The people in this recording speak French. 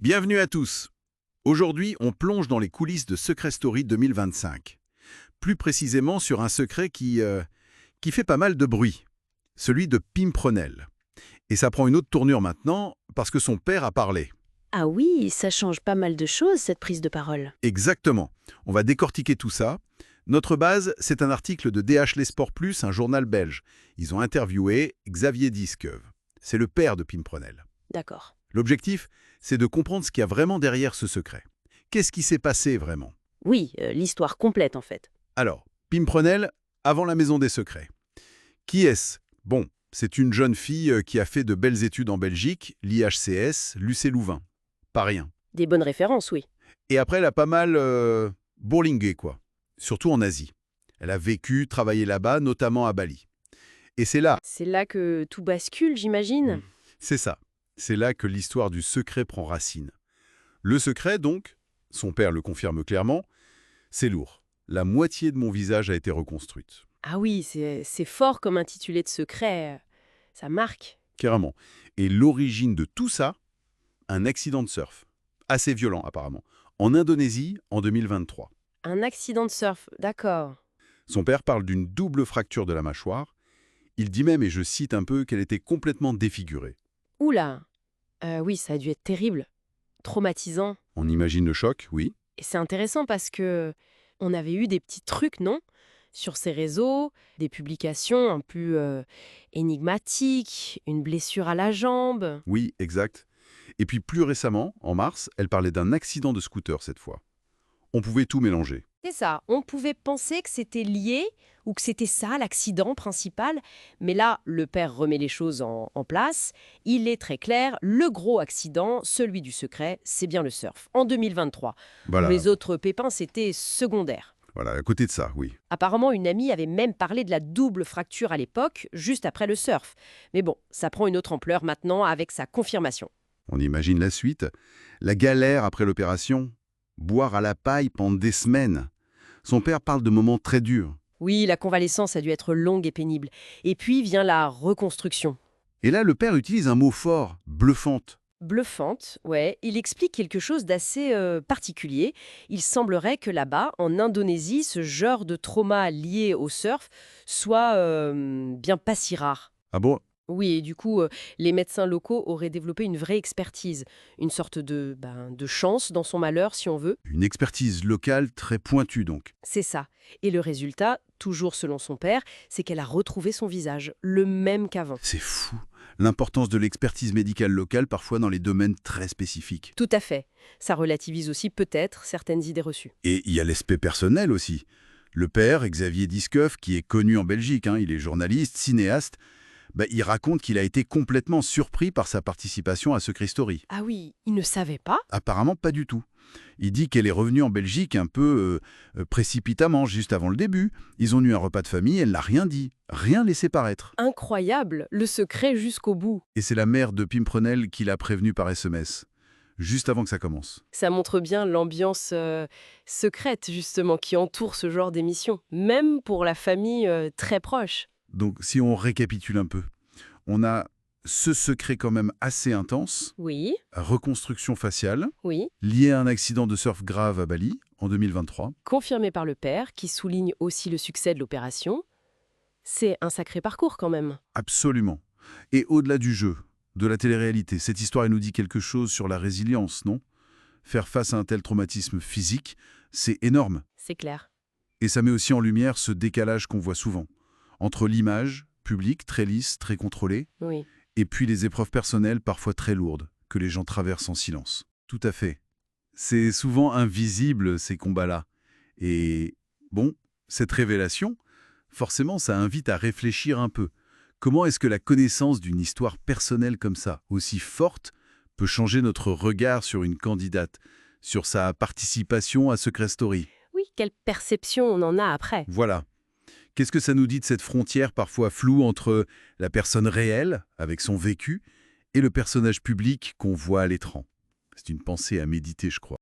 Bienvenue à tous. Aujourd'hui, on plonge dans les coulisses de Secret Story 2025. Plus précisément sur un secret qui fait pas mal de bruit. Celui de Pimprenel. Et ça prend une autre tournure maintenant parce que son père a parlé. Ah oui, ça change pas mal de choses, cette prise de parole. Exactement. On va décortiquer tout ça. Notre base, c'est un article de DH Les Sports Plus, un journal belge. Ils ont interviewé Xavier Dieskeuve. C'est le père de Pimprenel. D'accord. L'objectif, c'est de comprendre ce qu'il y a vraiment derrière ce secret. Qu'est-ce qui s'est passé vraiment? Oui, l'histoire complète en fait. Alors, Pimprenel, avant la Maison des Secrets. Qui est-ce? Bon, c'est une jeune fille qui a fait de belles études en Belgique, l'IHCS, l'UC Louvain. Pas rien. Des bonnes références, oui. Et après, elle a pas mal bourlingué, quoi. Surtout en Asie. Elle a vécu, travaillé là-bas, notamment à Bali. Et c'est là, C'est là que tout bascule, j'imagine. c'est ça. C'est là que l'histoire du secret prend racine. Le secret, donc, son père le confirme clairement, c'est lourd. La moitié de mon visage a été reconstruite. Ah oui, c'est fort comme intitulé de secret. Ça marque. Carrément. Et l'origine de tout ça, un accident de surf. Assez violent, apparemment. En Indonésie, en 2023. Un accident de surf, d'accord. Son père parle d'une double fracture de la mâchoire. Il dit même, et je cite un peu, qu'elle était complètement défigurée. Oula. Oui, ça a dû être terrible. Traumatisant. On imagine le choc, oui. Et c'est intéressant parce que on avait eu des petits trucs, non? Sur ces réseaux, des publications un peu énigmatiques, une blessure à la jambe. Oui, exact. Et puis plus récemment, en mars, elle parlait d'un accident de scooter cette fois. On pouvait tout mélanger. C'est ça, on pouvait penser que c'était lié ou que c'était ça l'accident principal, mais là, le père remet les choses en place. Il est très clair, le gros accident, celui du secret, c'est bien le surf, en 2023. Voilà, Les autres pépins, c'était secondaire. voilà, à côté de ça, oui. Apparemment, une amie avait même parlé de la double fracture à l'époque, juste après le surf. Mais bon, ça prend une autre ampleur maintenant avec sa confirmation. On imagine la suite. La galère après l'opération. Boire à la paille pendant des semaines. Son père parle de moments très durs. Oui, la convalescence a dû être longue et pénible. Et puis vient la reconstruction. Et là, le père utilise un mot fort, bluffante. Bluffante, ouais, il explique quelque chose d'assez particulier. Il semblerait que là-bas, en Indonésie, ce genre de trauma lié au surf soit bien pas si rare. Ah bon? Oui, et du coup, les médecins locaux auraient développé une vraie expertise, une sorte de chance dans son malheur, si on veut. Une expertise locale très pointue donc. C'est ça. Et le résultat, toujours selon son père, c'est qu'elle a retrouvé son visage, le même qu'avant. C'est fou. L'importance de l'expertise médicale locale parfois dans les domaines très spécifiques. Tout à fait. Ça relativise aussi peut-être certaines idées reçues. Et il y a l'aspect personnel aussi. Le père, Xavier Dieskeuve, qui est connu en Belgique, il est journaliste, cinéaste, il raconte qu'il a été complètement surpris par sa participation à Secret Story. Ah oui, il ne savait pas? Apparemment pas du tout. Il dit qu'elle est revenue en Belgique un peu précipitamment, juste avant le début. Ils ont eu un repas de famille, elle n'a rien dit, rien laissé paraître. Incroyable, le secret jusqu'au bout. Et c'est la mère de Pimprenel qui l'a prévenu par SMS, juste avant que ça commence. Ça montre bien l'ambiance secrète, justement, qui entoure ce genre d'émission, même pour la famille très proche. Donc si on récapitule un peu, on a ce secret quand même assez intense, Oui, reconstruction faciale, oui. lié à un accident de surf grave à Bali en 2023. Confirmé par le père, qui souligne aussi le succès de l'opération. C'est un sacré parcours quand même. Absolument. Et au-delà du jeu, de la télé-réalité, cette histoire elle nous dit quelque chose sur la résilience, non? Faire face à un tel traumatisme physique, c'est énorme. C'est clair. Et ça met aussi en lumière ce décalage qu'on voit souvent, entre l'image publique, très lisse, très contrôlée, Oui. et puis les épreuves personnelles parfois très lourdes, que les gens traversent en silence. Tout à fait. C'est souvent invisible, ces combats-là. Et bon, cette révélation, forcément, ça invite à réfléchir un peu. Comment est-ce que la connaissance d'une histoire personnelle comme ça, aussi forte, peut changer notre regard sur une candidate, sur sa participation à Secret Story? Oui, quelle perception on en a après. Voilà. Qu'est-ce que ça nous dit de cette frontière parfois floue entre la personne réelle, avec son vécu, et le personnage public qu'on voit à l'écran? C'est une pensée à méditer, je crois.